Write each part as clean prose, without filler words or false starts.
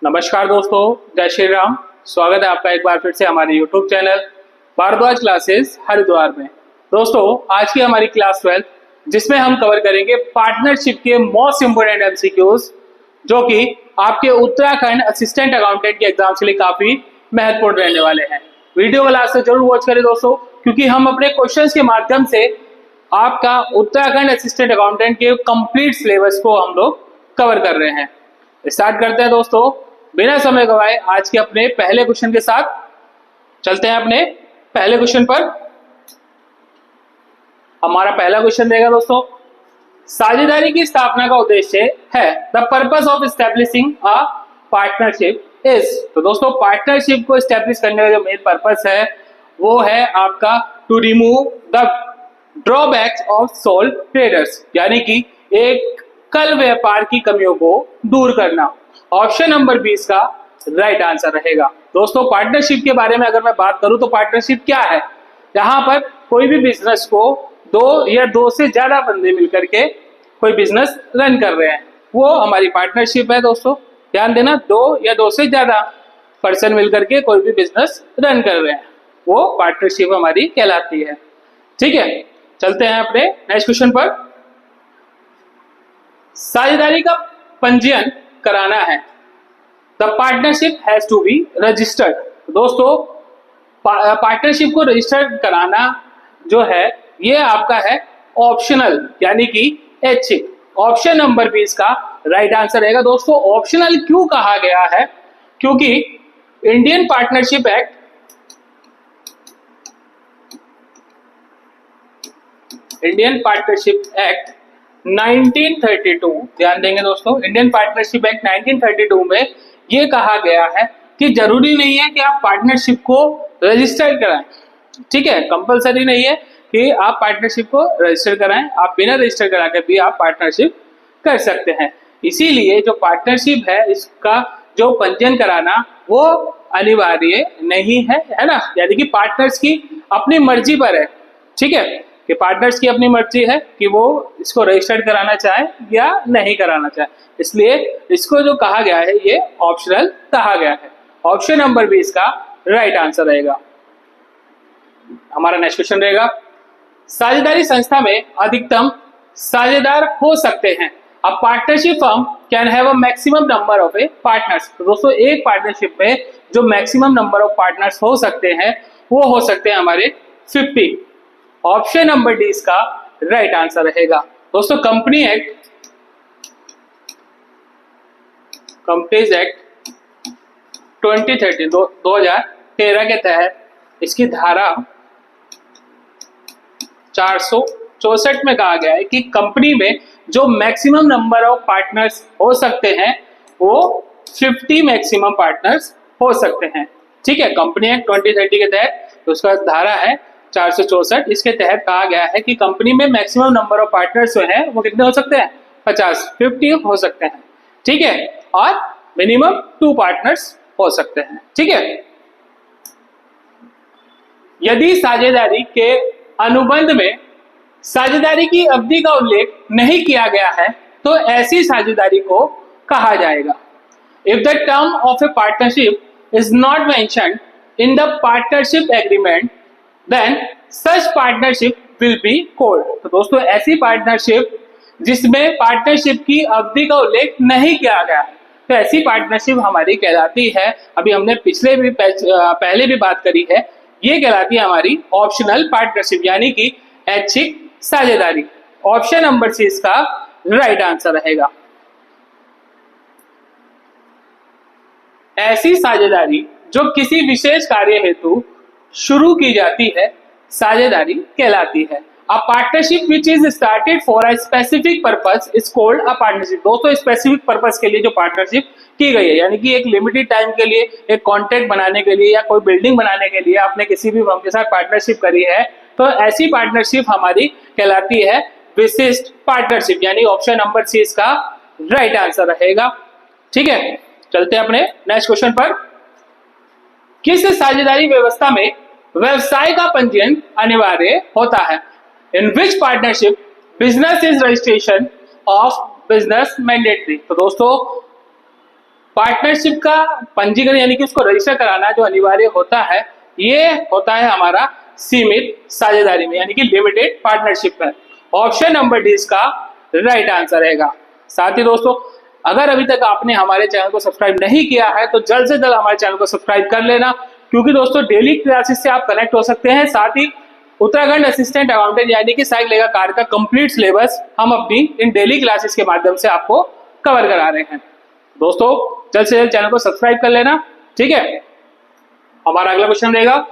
नमस्कार दोस्तों, जय श्री राम। स्वागत है आपका एक बार फिर से हमारे YouTube channel Bharadwaj classes Haridwar में। दोस्तों, आज की हमारी क्लास 12 जिसमें हम कवर करेंगे पार्टनरशिप के मोस्ट इंपोर्टेंट एमसीक्यूज, जो कि आपके उत्तराखंड असिस्टेंट अकाउंटेंट के एग्जाम के लिए काफी महत्वपूर्ण रहने वाले हैं। वीडियो को लास्ट तक जरूर वॉच करें दोस्तों, क्योंकि हम अपने क्वेश्चंस के माध्यम से आपका उत्तराखंड असिस्टेंट अकाउंटेंट के कंप्लीट सिलेबस को हम लोग कवर कर रहे हैं। स्टार्ट करते हैं दोस्तों, बिना समय गवाए आज के अपने पहले क्वेश्चन के साथ। चलते हैं अपने पहले क्वेश्चन पर। हमारा पहला क्वेश्चन रहेगा दोस्तों, साझेदारी की स्थापना का उद्देश्य है। The purpose of establishing a partnership is. तो दोस्तों, पार्टनरशिप को एस्टेब्लिश करने का जो मेन पर्पस है वो है आपका to remove the drawbacks of sole traders, यानी कि एक कल व्यापार की कमियों को दूर करना। ऑप्शन नंबर 20 का राइट आंसर रहेगा। दोस्तों, पार्टनरशिप के बारे में अगर मैं बात करूं तो पार्टनरशिप क्या है? यहाँ पर कोई भी बिजनेस को दो या दो से ज्यादा बंदे मिलकर के कोई बिजनेस रन कर रहे हैं, वो हमारी पार्टनरशिप है। दोस्तों ध्यान देना, दो या दो से ज्यादा पर्सन मिलकर के कोई भी बिजनेस रन कर रहे हैं, वो पार्टनरशिप हमारी कहलाती है। ठीक है, चलते हैं अपने नेक्स्ट क्वेश्चन पर। साझेदारी का पंजीयन कराना है। The partnership has to be registered. दोस्तों, पार्टनरशिप को रजिस्टर्ड कराना जो है ये आपका है ऑप्शनल, यानी कि ऐच्छिक। ऑप्शन नंबर 20 का राइट आंसर रहेगा। दोस्तों, ऑप्शनल क्यों कहा गया है? क्योंकि Indian partnership act Indian partnership act 1932, ध्यान देंगे दोस्तों, इंडियन पार्टनरशिप एक्ट 1932 में ये कहा गया है कि जरूरी नहीं है कि आप पार्टनरशिप को रजिस्टर कराएं। ठीक है, कंपलसरी नहीं है कि आप पार्टनरशिप को रजिस्टर कराएं, आप बिना रजिस्टर करा के भी आप पार्टनरशिप कर सकते हैं। इसीलिए जो पार्टनरशिप है इसका जो पंजीयन कराना वो अनिवार्य नहीं है ना, यानी कि पार्टनर्स की अपनी मर्जी पर है। ठीक है, कि पार्टनर्स की अपनी मर्जी है कि वो इसको रजिस्टर्ड कराना चाहे या नहीं कराना चाहे, इसलिए इसको जो कहा गया है ये ऑप्शनल कहा गया है। ऑप्शन नंबर 20 का राइट आंसर रहेगा। हमारा नेक्स्ट क्वेश्चन रहेगा, साझेदारी संस्था में अधिकतम साझेदार हो सकते हैं। A partnership firm can have a maximum number of A partners. तो दोस्तों, एक पार्टनरशिप में जो मैक्सिमम नंबर ऑफ पार्टनर्स हो सकते हैं वो हो सकते हैं हमारे 50। ऑप्शन नंबर 20 का राइट आंसर रहेगा। दोस्तों, कंपनीज एक्ट 2013 के तहत इसकी धारा 464 में कहा गया है कि कंपनी में जो मैक्सिमम नंबर ऑफ पार्टनर्स हो सकते हैं वो 50 मैक्सिमम पार्टनर्स हो सकते हैं। ठीक है, कंपनी एक्ट 2030 के तहत तो उसका धारा है 464, इसके तहत कहा गया है कि कंपनी में मैक्सिमम नंबर ऑफ पार्टनर्स जो है वो कितने हो सकते हैं? 50 हो सकते हैं। ठीक है, और मिनिमम 2 पार्टनर्स हो सकते हैं। ठीक है, यदि साझेदारी के अनुबंध में साझेदारी की अवधि का उल्लेख नहीं किया गया है तो ऐसी साझेदारी को कहा जाएगा। If the term of a partnership is not mentioned in the partnership agreement then such partnership will be called. तो दोस्तों, ऐसी पार्टनरशिप जिसमें पार्टनरशिप की अवधि का उल्लेख नहीं किया गया तो ऐसी पार्टनरशिप हमारी कहलाती है, अभी हमने पहले भी बात करी है, ये कहलाती है हमारी ऑप्शनल पार्टनरशिप, यानी कि ऐच्छिक साझेदारी। ऑप्शन नंबर 6 का राइट आंसर रहेगा। ऐसी साझेदारी जो किसी विशेष कार्य हेतु शुरू की जाती है साझेदारी कहलाती है। A partnership which is started for a specific purpose is called a partnership. दोस्तों, स्पेसिफिक पर्पस के लिए जो पार्टनरशिप की गई है, यानी कि एक लिमिटेड टाइम के लिए एक कॉन्ट्रैक्ट बनाने के लिए या कोई बिल्डिंग बनाने के लिए आपने किसी भी फर्म के साथ पार्टनरशिप करी है, तो ऐसी पार्टनरशिप हमारी कहलाती है विशिष्ट पार्टनरशिप, यानी ऑप्शन नंबर 6 का राइट आंसर रहेगा। ठीक है, चलते हैं अपने नेक्स्ट क्वेश्चन पर। किस साझेदारी व्यवस्था में व्यवसाय का पंजीयन अनिवार्य होता है? In which partnership business is registration of business mandatory. तो दोस्तों, पार्टनरशिप का पंजीकरण यानी कि उसको रजिस्टर कराना जो अनिवार्य होता है, ये होता है हमारा सीमित साझेदारी में यानी कि लिमिटेड पार्टनरशिप में। ऑप्शन नंबर डी इसका राइट आंसर रहेगा। साथ ही दोस्तों, अगर अभी तक आपने हमारे चैनल को सब्सक्राइब नहीं किया है तो जल्द से जल्द हमारे चैनल को सब्सक्राइब कर लेना, क्योंकि दोस्तों डेली क्लासेस से आप कनेक्ट हो सकते हैं। साथ ही उत्तराखंड असिस्टेंट अकाउंटेंट यानी कि सहायक लेखा कार्य का कंप्लीट सिलेबस हम अपनी इन डेली क्लासेस के माध्यम से आपको कवर करा रहे हैं। दोस्तों जल्द से जल्द चैनल को सब्सक्राइब कर लेना, ठीक है। हमारा अगला क्वेश्चन रहेगा,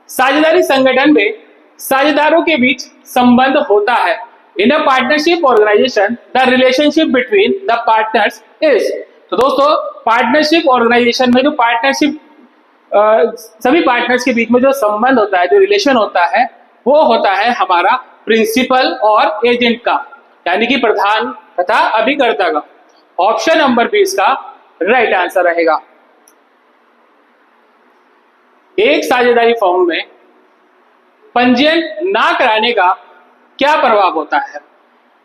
साझेदारी संगठन में साझेदारों के बीच संबंध होता है। In a partnership organisation the relationship between the partners is. तो दोस्तों पार्टनरशिप ऑर्गेनाइजेशन में जो पार्टनरशिप सभी पार्टनर्स के बीच में जो संबंध होता है, जो रिलेशन होता है, वो होता है हमारा प्रिंसिपल और एजेंट का, यानी कि प्रधान तथा अभिकर्ता का। ऑप्शन नंबर बी इसका राइट आंसर रहेगा। एक साझेदारी फॉर्म में पंजीयन ना कराने का क्या प्रभाव होता है?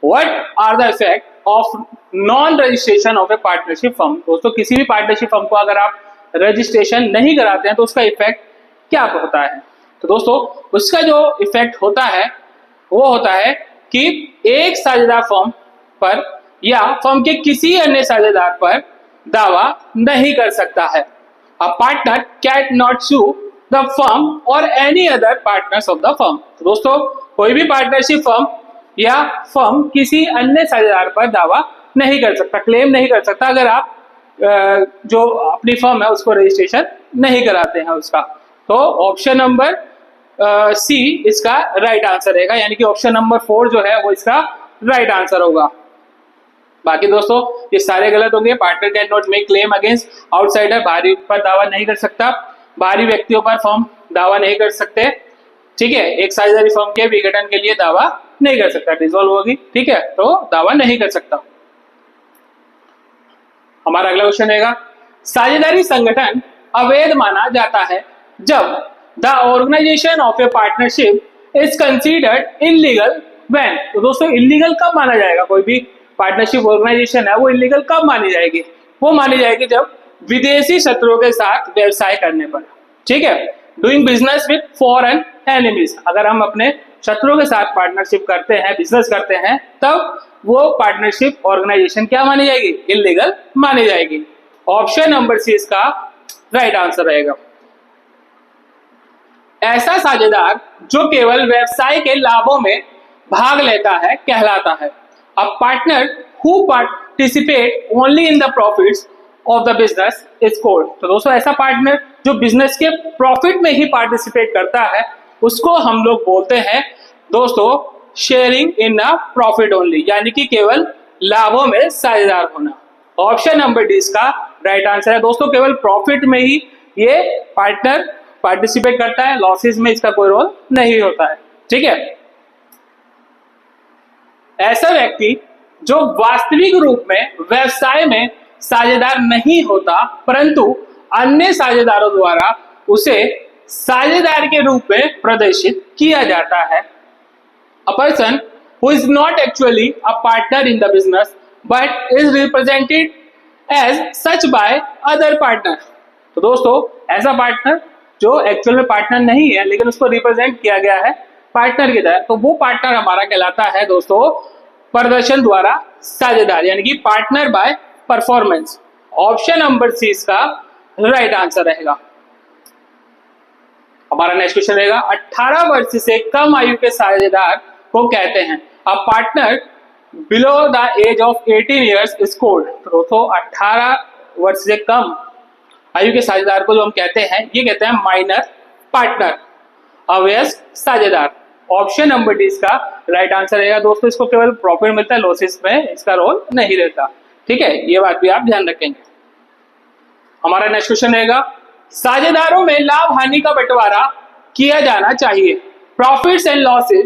What are the effect of non registration of a partnership firm. दोस्तों किसी भी पार्टनरशिप फर्म को अगर आप रजिस्ट्रेशन नहीं कराते हैं तो उसका इफेक्ट क्या होता है? तो दोस्तों उसका जो इफेक्ट होता है वो होता है कि एक साझेदार फर्म पर या फर्म के किसी अन्य साझेदार पर दावा नहीं कर सकता है। A partner cannot sue the firm or any other partners of the firm. तो दोस्तों कोई भी पार्टनरशिप फर्म या फर्म किसी अन्य साझेदार पर दावा नहीं कर सकता, क्लेम नहीं कर सकता अगर आप जो अपनी फर्म है उसको रजिस्ट्रेशन नहीं कराते हैं उसका। तो ऑप्शन नंबर सी इसका राइट आंसर रहेगा, यानी कि ऑप्शन नंबर 4 जो है वो इसका राइट आंसर होगा। बाकी दोस्तों ये सारे गलत होंगे। Partner can not make claim against outsider, बाहरी पर दावा नहीं कर सकता, बाहरी व्यक्तियों पर फर्म दावा नहीं कर सकते, ठीक है। एक साझेदारी फर्म के विघटन के लिए दावा नहीं कर सकता, डिसॉल्व होगी, ठीक है, तो दावा नहीं कर सकता। हमारा अगला क्वेश्चन रहेगा, साझेदारी संगठन अवैध माना जाता है जब the organisation of a partnership is considered illegal when. तो दोस्तों इलीगल कब माना जाएगा? कोई भी पार्टनरशिप ऑर्गेनाइजेशन है वो इलीगल कब मानी जाएगी? वो मानी जाएगी जब विदेशी शत्रुओं के साथ व्यवसाय करने पर, ठीक है। Doing business with foreign enemies, अगर हम अपने शत्रुओं के साथ पार्टनरशिप करते हैं, बिजनेस करते हैं, तब वो पार्टनरशिप ऑर्गेनाइजेशन क्या मानी जाएगी? इलीगल मानी जाएगी। ऑप्शन नंबर सी इसका राइट आंसर रहेगा। ऐसा साझेदार जो केवल व्यवसाय के लाभों में भाग लेता है कहलाता है। A partner who participate only in the profits of the business is called. तो दोस्तों ऐसा पार्टनर जो बिजनेस के प्रॉफिट में ही पार्टिसिपेट करता है उसको हम लोग बोलते हैं दोस्तों शेयरिंग इन अ प्रॉफिट ओनली, यानी कि केवल लाभों में साझेदार होना। ऑप्शन नंबर डी इसका राइट आंसर है। दोस्तों केवल प्रॉफिट में ही ये पार्टनर पार्टिसिपेट करता है, लॉसेस में इसका कोई रोल नहीं होता है, ठीक है। ऐसा व्यक्ति जो वास्तविक रूप में व्यवसाय में साझेदार नहीं होता परंतु अन्य साझेदारों द्वारा उसे साझेदार के रूप में प्रदर्शित किया जाता है। A person who is not actually a partner in the business but is represented as such by other partner। तो दोस्तों ऐसा पार्टनर जो एक्चुअल में पार्टनर नहीं है लेकिन उसको रिप्रेजेंट किया गया है पार्टनर की तरह, तो वो पार्टनर हमारा कहलाता है दोस्तों प्रदर्शन द्वारा साझेदार, यानी कि partner by performance. Option number C इसका राइट आंसर रहेगा। हमारा नेक्स्ट क्वेश्चन रहेगा, 18 वर्ष से कम आयु के साझेदार को कहते हैं। A partner below the age of 18 years is called. तो दोस्तों 18 वर्ष से कम आयु के साझेदार को जो हम कहते हैं ये कहते हैं माइनर पार्टनर, अवयस्क साझेदार। ऑप्शन नंबर डी इसका राइट आंसर रहेगा। दोस्तों इसको केवल प्रॉफिट मिलता है, लॉसेस में इसका रोल नहीं रहता, ठीक है, ये बात भी आप ध्यान रखेंगे। हमारा नेक्स्ट क्वेश्चन रहेगा, साझेदारों में लाभ हानि का बंटवारा किया जाना चाहिए। Profits and losses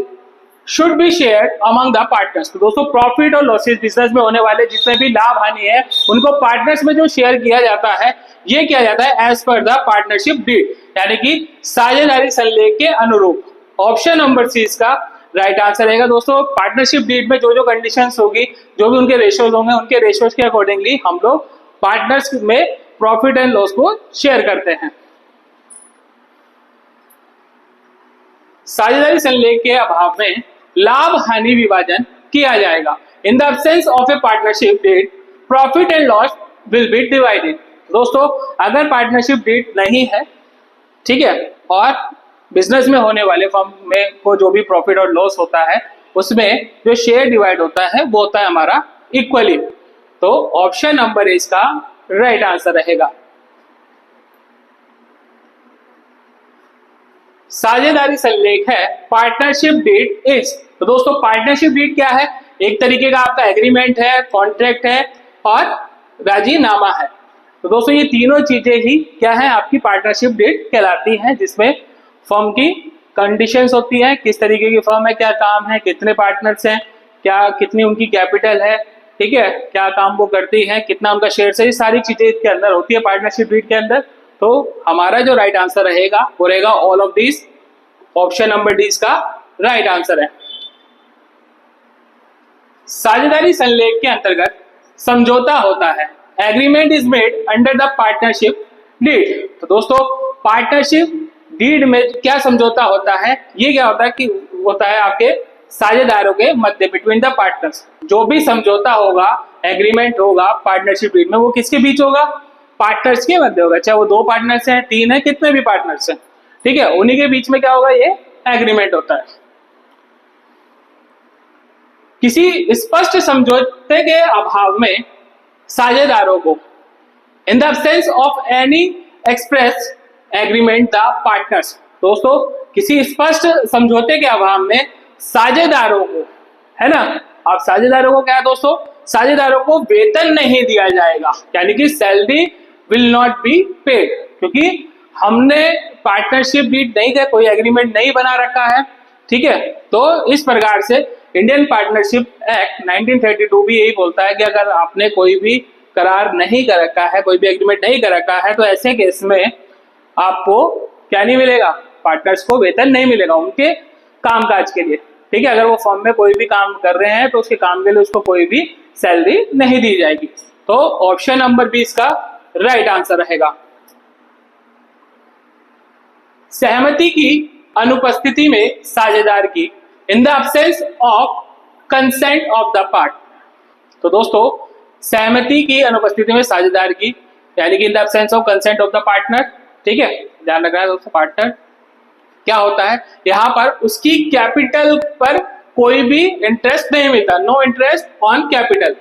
should be shared among the partners. तो दोस्तों प्रॉफिट और लॉसेस बिजनेस में होने वाले जितने भी लाभ हानि है उनको पार्टनर्स में जो शेयर किया जाता है ये किया जाता है as per the partnership deed, यानी कि साझेदारी संलेख के अनुरूप। ऑप्शन नंबर सी इसका राइट आंसर रहेगा। दोस्तों पार्टनरशिप डीड में जो जो कंडीशंस होगी, जो भी उनके रेशियोज होंगे, उनके रेशियोज के अकॉर्डिंगली हम लोग पार्टनर्स में प्रॉफिट एंड लॉस को शेयर करते हैं। साझेदारी संलेख के अभाव में लाभ हानि विभाजन किया जाएगा। In the absence of a partnership deed profit and loss will be divided. दोस्तों अगर पार्टनरशिप डीड नहीं है, ठीक है, और बिजनेस में होने वाले फर्म में को जो भी प्रॉफिट और लॉस होता है उसमें जो शेयर डिवाइड होता है वो होता है हमारा इक्वली। तो ऑप्शन नंबर इसका राइट आंसर रहेगा। साझेदारी संलेख है पार्टनरशिप डीड इज। तो दोस्तों पार्टनरशिप डीड क्या है? एक तरीके का आपका एग्रीमेंट है, कॉन्ट्रैक्ट है और राजीनामा है। तो दोस्तों ये तीनों चीजें ही क्या है? आपकी पार्टनरशिप डीड कहलाती हैं, जिसमें फर्म की कंडीशंस होती है, किस तरीके की फर्म है, क्या काम है, कितने पार्टनर्स हैं, क्या कितनी उनकी कैपिटल है, ठीक है, क्या काम वो करती है, कितना उनका शेयर है, ये सारी चीजें इसके अंदर होती है पार्टनरशिप डीड के अंदर। तो हमारा जो राइट आंसर रहेगा वो रहेगा all of this. Option number D इसका राइट आंसर है। साझेदारी संलेख के अंतर्गत समझौता होता है। Agreement is made under the partnership deed. तो दोस्तों पार्टनरशिप डीड में क्या समझौता होता है? ये क्या होता है कि होता है आपके साझेदारों के मध्य, बिटवीन द पार्टनर्स। जो भी समझौता होगा, एग्रीमेंट होगा पार्टनरशिप डीड में, वो किसके बीच होगा? पार्टनर्स के मध्य होगा। चाहे वो 2 पार्टनर्स हैं, 3 है, कितने भी पार्टनर्स हैं, ठीक है, उन्हीं के बीच में क्या होगा? ये एग्रीमेंट होता है। किसी स्पष्ट समझौते के अभाव में साझेदारों को, इन the absence of any express agreement the partners. दोस्तों किसी स्पष्ट समझौते के अभाव में साझेदारों को, है ना, अब साझेदारों को क्या है दोस्तों? साझेदारों को वेतन नहीं दिया जाएगा, यानी कि salary will not be paid, क्योंकि हमने पार्टनरशिप डीड नहीं किया, कोई एग्रीमेंट नहीं बना रखा है, ठीक है। तो इस प्रकार से इंडियन पार्टनरशिप एक्ट 1932 भी यही बोलता है कि अगर आपने कोई भी करार नहीं कर रखा है, कोई भी एग्रीमेंट नहीं कर रखा है, तो ऐसे केस में आपको क्या नहीं मिलेगा? पार्टनर्स को वेतन नहीं मिलेगा उनके कामकाज के लिए, ठीक है। अगर वो फर्म में कोई भी काम कर रहे हैं तो उसके काम के लिए उसको कोई भी सैलरी नहीं दी जाएगी। तो ऑप्शन नंबर बी इसका राइट आंसर रहेगा। सहमति की अनुपस्थिति में साझेदार की, इन the absence of consent of the part. तो दोस्तों सहमति की अनुपस्थिति में साझेदार की, यानी कि इन the absence of consent of the partner, ठीक है, ध्यान रखना है दोस्तों। पार्टनर क्या होता है? यहां पर उसकी कैपिटल पर कोई भी इंटरेस्ट नहीं मिलता, नो इंटरेस्ट ऑन कैपिटल,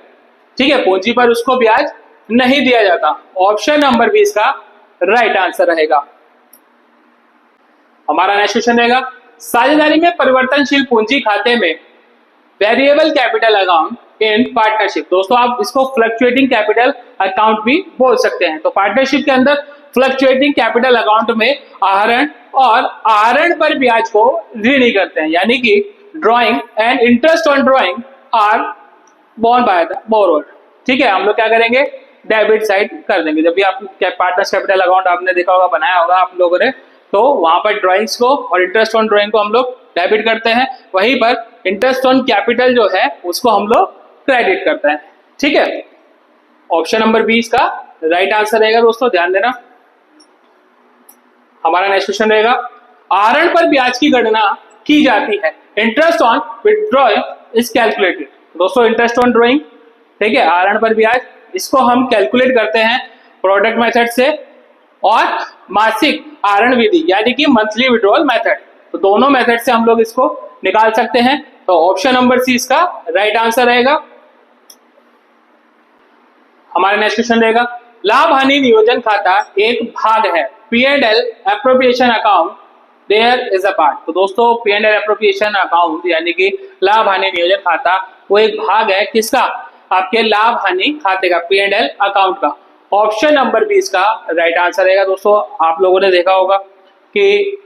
ठीक है, पूंजी पर उसको ब्याज नहीं दिया जाता। ऑप्शन नंबर बी इसका राइट आंसर रहेगा। हमारा नेक्स्ट क्वेश्चन रहेगा, साझेदारी में परिवर्तनशील पूंजी खाते में variable capital account in partnership. दोस्तों आप इसको फ्लक्चुएटिंग कैपिटल अकाउंट भी बोल सकते हैं। तो पार्टनरशिप के अंदर फ्लक्चुएटिंग कैपिटल अकाउंट में आहरण और आहरण पर ब्याज को ऋणी करते हैं, यानी कि drawing and interest on drawing are borne by the borrower, ठीक है। हम लोग क्या करेंगे? डेबिट साइड कर देंगे। जब भी आप पार्टनर्स कैपिटल अकाउंट आपने देखा होगा, बनाया होगा आप लोगों ने, तो वहां पर ड्रॉइंग्स को और इंटरेस्ट ऑन ड्रॉइंग को हम लोग डेबिट करते हैं, वहीं पर इंटरेस्ट ऑन कैपिटल जो है उसको हम लोग क्रेडिट करते हैं, ठीक है। ऑप्शन नंबर बी इसका राइट आंसर रहेगा दोस्तों, ध्यान देना। हमारा नेक्स्ट क्वेश्चन रहेगा, आहरण पर ब्याज की गणना की जाती है। Interest on withdrawing is calculated. दोस्तों इंटरेस्ट ऑन ड्रॉइंग, ठीक है, आहरण पर ब्याज, इसको हम कैलकुलेट करते हैं प्रोडक्ट मेथड से और मासिक आहरण विधि, यानी कि मंथली विड्रॉल मेथड। तो दोनों मेथड से हम लोग इसको निकाल सकते हैं। तो ऑप्शन नंबर सी इसका राइट आंसर रहेगा। हमारा नेक्स्ट क्वेश्चन रहेगा, लाभ हानि नियोजन खाता एक भाग है, P&L appropriation account there is a part. तो दोस्तों P&L एप्रोप्रिएशन अकाउंट यानी कि लाभ हानि नियोजन खाता वो एक भाग है किसका? आपके लाभ हानि खाते का, P&L अकाउंट का। ऑप्शन नंबर बी इसका राइट आंसर रहेगा। दोस्तों आप लोगों ने देखा होगा कि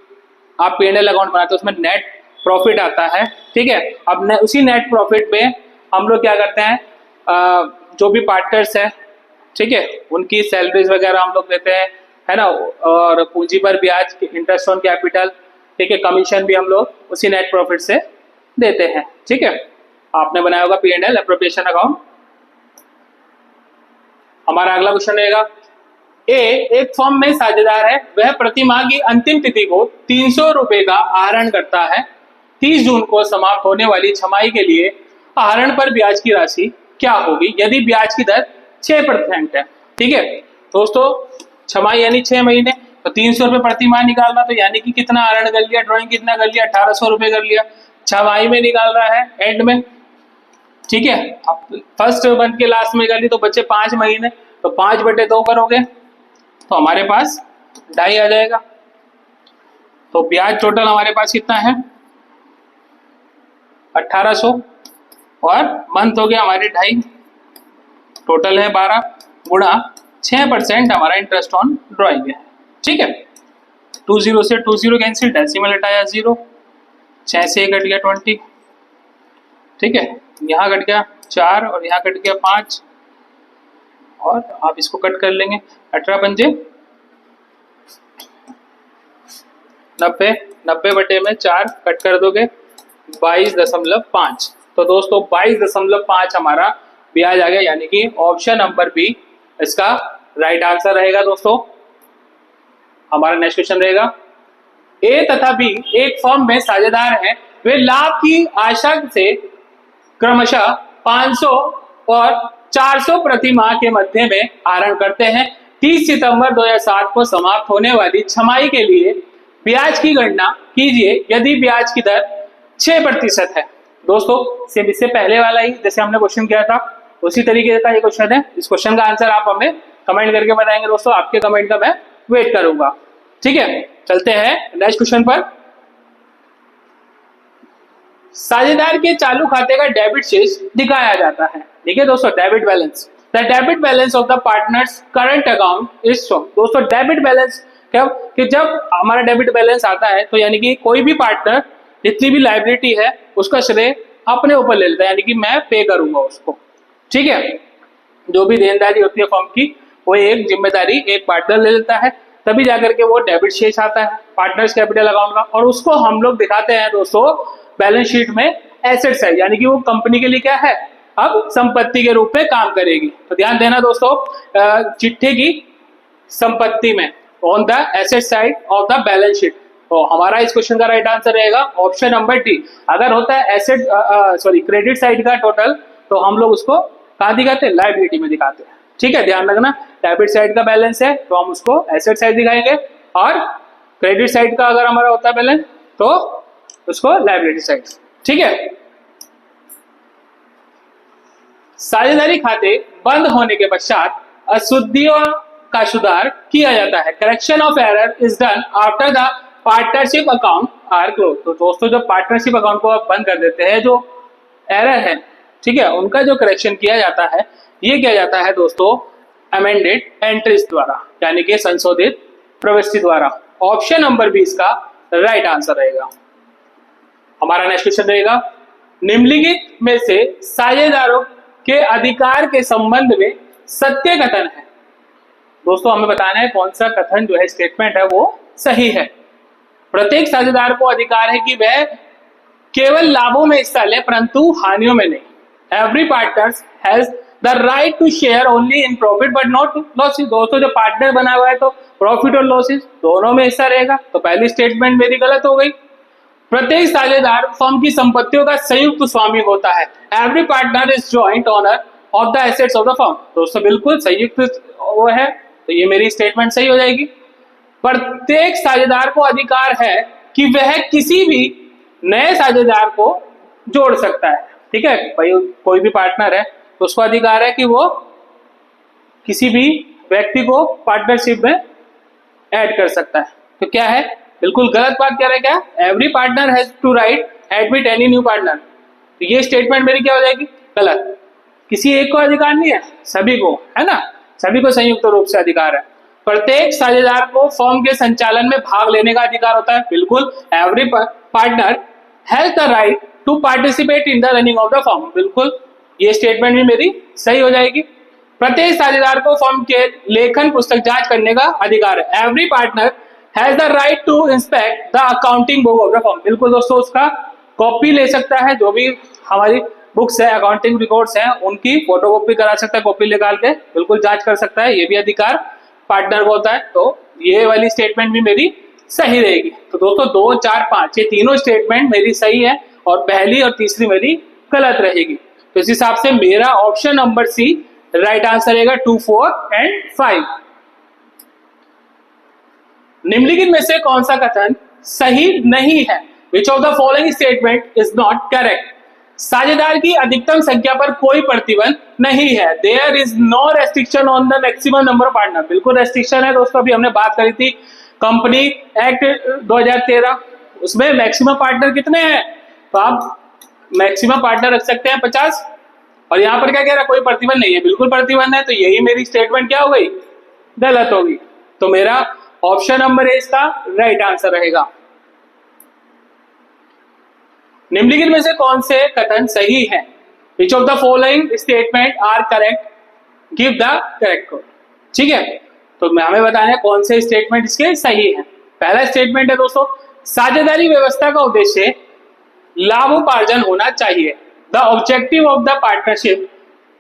आप P&L अकाउंट बनाते हो, उसमें नेट प्रॉफिट आता है, ठीक है। अब उसी नेट प्रॉफिट में हम लोग क्या करते हैं, जो भी पार्टनर्स हैं, ठीक है, उनकी सैलरीज वगैरह हम लोग देते हैं, है ना, और पूंजी पर ब्याज, इंटरेस्ट ऑन कैपिटल, ठीक है, कमीशन भी हम लोग उसी नेट प्रॉफिट से देते हैं, ठीक है। आपने बनाया होगा P&L एप्रोप्रिएशन अकाउंट। हमारा अगला क्वेश्चन रहेगा, ए एक फर्म में साझेदार है, वह प्रति माह की अंतिम तिथि को 300 रुपए का आहरण करता है। 30 जून को समाप्त होने वाली छमाही के लिए आहरण पर ब्याज की राशि क्या होगी यदि ब्याज की दर 6% है। ठीक है दोस्तों, छमाही यानी 6 महीने, तो 300 रुपए प्रति माह निकालना, तो यानी कि कितना आहरण कर लिया, ड्राइंग कितना कर लिया, 1800 रुपए कर लिया, छमाही में निकाल रहा है एंड में। ठीक है, अब फर्स्ट मंथ के लास्ट में कर ली तो बच्चे 5 महीने, तो 5/2 करोगे तो हमारे पास 2.5 आ जाएगा। तो ब्याज टोटल हमारे पास कितना है 1800 और मंथ हो गया हमारे 2.5, टोटल है 12 गुणा 6% हमारा इंटरेस्ट ऑन ड्राइंग है। ठीक है, 20 से 20 कैंसिल, डेसिमल हटाया 0, 6 से कट गया 20। ठीक है, यहाँ कट गया 4 और यहाँ कट गया 5 और आप इसको कट कर लेंगे, 18 पंजे 90, 90/4 कट कर दोगे 22.5। तो दोस्तों 22.5 हमारा ब्याज आ गया, यानी कि ऑप्शन नंबर बी इसका राइट आंसर रहेगा। दोस्तों हमारा नेक्स्ट क्वेश्चन रहेगा, ए तथा बी एक फर्म में साझेदार हैं, वे लाभ की आशा से क्रमशः 500 और 400 प्रति माह के मध्य में आहरण करते हैं। 30 सितंबर 2007 को समाप्त होने वाली छमाही के लिए ब्याज की गणना कीजिए यदि ब्याज की दर 6% है। दोस्तों सेम इससे पहले वाला ही जैसे हमने क्वेश्चन किया था उसी तरीके का ये क्वेश्चन है। इस क्वेश्चन का आंसर आप हमें कमेंट करके बताएंगे। दोस्तों आपके कमेंट का मैं वेट करूंगा। ठीक है, चलते हैं नेक्स्ट क्वेश्चन पर। साझेदार के चालू खाते का डेबिट शेष दिखाया जाता है। ठीक है दोस्तों, debit balance, the debit balance of the partners current account is shown. दोस्तों डेबिट बैलेंस कब, कि जब हमारा डेबिट बैलेंस आता है तो यानी कि कोई भी पार्टनर जितनी भी लायबिलिटी है उसका श्रेय अपने ऊपर ले लेता है, यानी कि मैं पे करूंगा उसको। ठीक है, जो भी देनदारी होती है फर्म की वो एक जिम्मेदारी एक पार्टनर ले लेता है, तभी जाकर के वो डेबिट शेष आता है पार्टनर्स कैपिटल अकाउंट का, और उसको हम लोग दिखाते हैं दोस्तों बैलेंस शीट में एसेट साइड, यानी कि वो कंपनी के लिए क्या है अब संपत्ति के रूप में काम करेगी। तो ध्यान देना दोस्तों, चिट्ठे की संपत्ति में on the asset side of the balance sheet. तो हमारा इस क्वेश्चन का राइट आंसर रहेगा ऑप्शन नंबर डी। अगर होता है एसेट क्रेडिट साइड का टोटल तो हम लोग उसको कहाँ दिखाते हैं, लायबिलिटी में दिखाते हैं। ठीक है, ध्यान रखना, डेबिट साइड का बैलेंस है तो हम उसको एसेट साइड दिखाएंगे, और क्रेडिट साइड का अगर हमारा होता है बैलेंस तो उसको लायबिलिटी साइड। ठीक है, साझेदारी खाते बंद होने के पश्चात अशुद्धियों का सुधार किया जाता है। Correction of error is done after the partnership account are close. तो दोस्तों जब पार्टनरशिप अकाउंट को आप बंद कर देते हैं, जो एरर है ठीक है उनका जो करेक्शन किया जाता है ये किया जाता है दोस्तों अमेंडेड एंट्रीज द्वारा, यानी कि संशोधित प्रविष्टि द्वारा। ऑप्शन नंबर बी इसका राइट आंसर रहेगा। हमारा नेक्स्ट क्वेश्चन रहेगा, निम्नलिखित में से साझेदारों के अधिकार के संबंध में सत्य कथन है। दोस्तों हमें बताना है कौन सा कथन जो है स्टेटमेंट है वो सही है। प्रत्येक साझेदार को अधिकार है कि वह केवल लाभों में हिस्सा ले परंतु हानियों में नहीं। Every partner has the right to share only in profit but not losses. दोस्तों जो पार्टनर बना हुआ है तो प्रॉफिट और लॉसेस दोनों में हिस्सा रहेगा, तो पहली स्टेटमेंट मेरी गलत हो गई। प्रत्येक साझेदार फर्म की संपत्तियों का संयुक्त स्वामी होता है। Every partner is joint owner of the assets of the firm. दोस्तों बिल्कुल संयुक्त वो है, तो ये मेरी स्टेटमेंट सही हो जाएगी। प्रत्येक साझेदार को अधिकार है कि वह किसी भी नए साझेदार को जोड़ सकता है। ठीक है भाई, कोई भी पार्टनर है तो उसको अधिकार है कि वो किसी भी व्यक्ति को पार्टनरशिप में ऐड कर सकता है। तो क्या है, बिल्कुल गलत बात कह रहे हैं क्या, every partner has to right admit any new partner. तो ये स्टेटमेंट मेरी क्या हो जाएगी गलत। किसी एक को अधिकार नहीं है, सभी को है ना, सभी को संयुक्त रूप से अधिकार है। प्रत्येक साझेदार को फर्म के संचालन में भाग लेने का अधिकार होता है। बिल्कुल, every partner has the right to participate in the running of the firm. बिल्कुल, ये स्टेटमेंट भी मेरी सही हो जाएगी। प्रत्येक साझेदार को फर्म के लेखन पुस्तक जांच करने का अधिकार है। Every partner has the right to inspect the accounting book of the firm. बिल्कुल दोस्तों, उसका कॉपी ले सकता है, जो भी हमारी बुक्स है, अकाउंटिंग रिकॉर्ड्स हैं, उनकी फोटोकॉपी करा सकता है, कॉपी निकाल के बिल्कुल जांच कर सकता है, ये भी अधिकार पार्टनर को होता है। तो ये वाली स्टेटमेंट भी मेरी सही रहेगी। तो दोस्तों 2, 4, 5 ये तीनों स्टेटमेंट मेरी सही है और पहली और तीसरी मेरी गलत रहेगी। तो इस हिसाब से मेरा option number C right answer रहेगा 2, 4 एंड 5। निम्नलिखित में से कौन सा कथन सही नहीं है? Which of the following statement is not correct? साझेदार की अधिकतम संख्या पर कोई प्रतिबंध नहीं है। There is no restriction on the maximum number of partner. बिल्कुल रेस्ट्रिक्शन है दोस्तों, अभी हमने बात करी थी कंपनी एक्ट 2013, उसमें मैक्सिमम पार्टनर कितने हैं? तो आप मैक्सिमम पार्टनर रख सकते हैं 50, और यहाँ पर क्या कह रहा है? कोई प्रतिबंध नहीं है। बिल्कुल प्रतिबंध है, तो यही मेरी स्टेटमेंट क्या हो गई? गलत होगी। तो मेरा ऑप्शन नंबर ए इसका राइट आंसर रहेगा। निम्नलिखित में से कौन से कथन सही है? Which of the following statement are correct? Give the correct code. ठीक है, तो हमें बताना है कौन से स्टेटमेंट इसके सही है। पहला स्टेटमेंट है दोस्तों, साझेदारी व्यवस्था का उद्देश्य लाभोपार्जन होना चाहिए। The objective of the partnership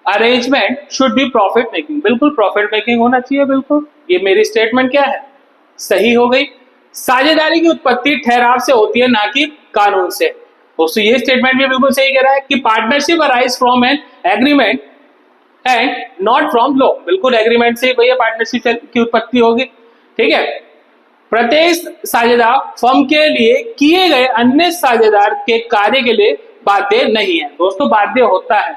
arrangement should be profit making. बिल्कुल प्रॉफिट मेकिंग होना चाहिए, बिल्कुल। ये मेरी स्टेटमेंट क्या है? सही हो गई। साझेदारी की उत्पत्ति ठहराव से होती है, ना कि कानून से। दोस्तों ये स्टेटमेंट भी बिल्कुल सही कह रहा है कि partnership arise from an agreement and not from law. बिल्कुल एग्रीमेंट से भैया पार्टनरशिप की उत्पत्ति होगी। ठीक है, प्रत्येक साझेदार फर्म के लिए किए गए अन्य साझेदार के कार्य के लिए बाध्य नहीं है। दोस्तों बाध्य होता है।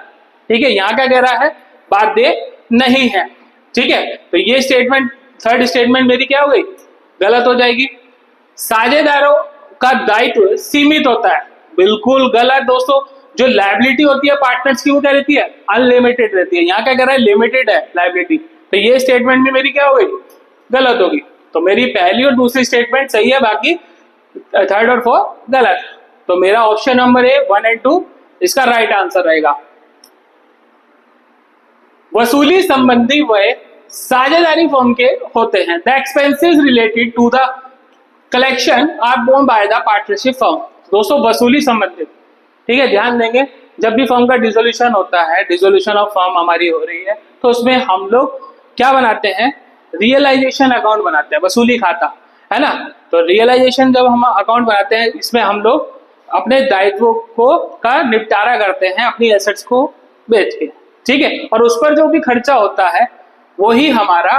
ठीक है, यहाँ क्या कह रहा है? बाध्य नहीं है। ठीक है, तो ये स्टेटमेंट, थर्ड स्टेटमेंट मेरी क्या हो गई? गलत हो जाएगी। साझेदारों का दायित्व सीमित होता है। बिल्कुल गलत दोस्तों। जो लायबिलिटी होती है पार्टनर्स की, वो क्या रहती है? अनलिमिटेड रहती है। यहाँ क्या कह रहा है? लिमिटेड है लायबिलिटी। तो ये स्टेटमेंट भी मेरी क्या हो गई? गलत होगी। तो मेरी पहली और दूसरी स्टेटमेंट सही है, बाकी थर्ड और फोर्थ गलत। तो मेरा ऑप्शन नंबर ए 1 एंड 2 इसका राइट आंसर रहेगा। वसूली संबंधी व्यय साझेदारी फर्म के होते हैं। The expenses related to the collection are borne by the partnership firm. दोस्तों वसूली संबंधित, ठीक है, ध्यान देंगे जब भी फर्म का डिसोल्यूशन होता है, डिसोल्यूशन ऑफ फर्म हमारी हो रही है, तो उसमें हम लोग क्या बनाते हैं? रियलाइजेशन अकाउंट बनाते हैं, वसूली खाता, है ना। तो रियलाइजेशन जब हम अकाउंट बनाते हैं, इसमें हम लोग अपने दायित्वों को का निपटारा करते हैं अपनी एसेट्स को बेच के। ठीक है, और उस पर जो भी खर्चा होता है वही हमारा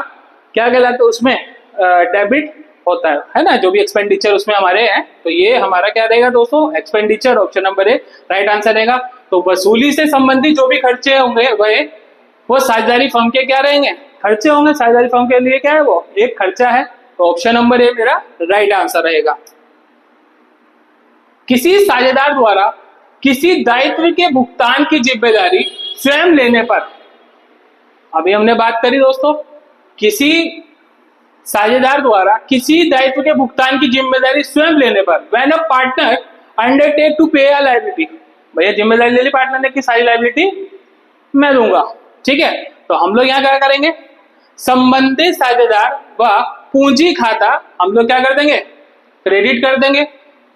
क्या कहलाता है? उसमें डेबिट होता है ना। जो भी एक्सपेंडिचर उसमें हमारे हैं, तो ये हमारा क्या रहेगा दोस्तों? Expenditure. Option number A right answer रहेगा। तो वसूली से संबंधित जो भी खर्चे होंगे वो साझेदारी फर्म के क्या रहेंगे? खर्चे होंगे। साझेदारी फर्म के लिए क्या है? वो एक खर्चा है। तो ऑप्शन नंबर ए मेरा राइट आंसर रहेगा। किसी साझेदार द्वारा किसी दायित्व के भुगतान की जिम्मेदारी स्वयं लेने पर, अभी हमने बात करी दोस्तों, किसी साझेदार द्वारा किसी दायित्व के भुगतान की जिम्मेदारी स्वयं लेने पर, when a partner undertake to pay a liability, भैया जिम्मेदारी ले ली पार्टनर ने कि सारी लायबिलिटी मैं दूंगा। ठीक है, तो हम लोग यहाँ क्या करेंगे? संबंधित साझेदार व पूंजी खाता हम लोग क्या कर देंगे? क्रेडिट कर देंगे,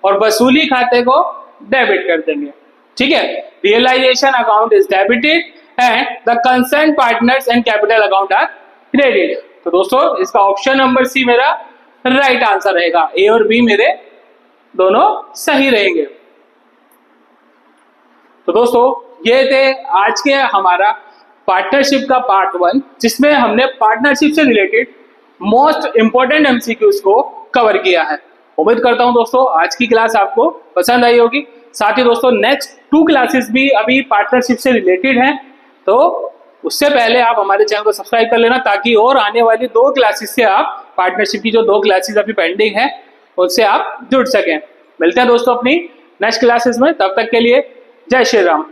और वसूली खाते को डेबिट कर देंगे। ठीक है, realisation account is debited and the concern partners and capital account are credit. तो दोस्तों इसका ऑप्शन नंबर सी मेरा राइट आंसर रहेगा। ए और बी मेरे दोनों सही रहेंगे। तो दोस्तों ये थे आज के हमारा पार्टनरशिप का पार्ट 1, जिसमें हमने पार्टनरशिप से रिलेटेड मोस्ट इंपोर्टेंट एमसीक्यूज को कवर किया है। उम्मीद करता हूं दोस्तों आज की क्लास आपको पसंद आई होगी। साथ ही दोस्तों नेक्स्ट 2 क्लासेस भी अभी पार्टनरशिप से रिलेटेड हैं, तो उससे पहले आप हमारे चैनल को सब्सक्राइब कर लेना, ताकि और आने वाली 2 क्लासेस से आप पार्टनरशिप की जो 2 क्लासेस अभी पेंडिंग है उससे आप जुड़ सकें। मिलते हैं दोस्तों अपनी नेक्स्ट क्लासेस में, तब तक के लिए जय श्री राम।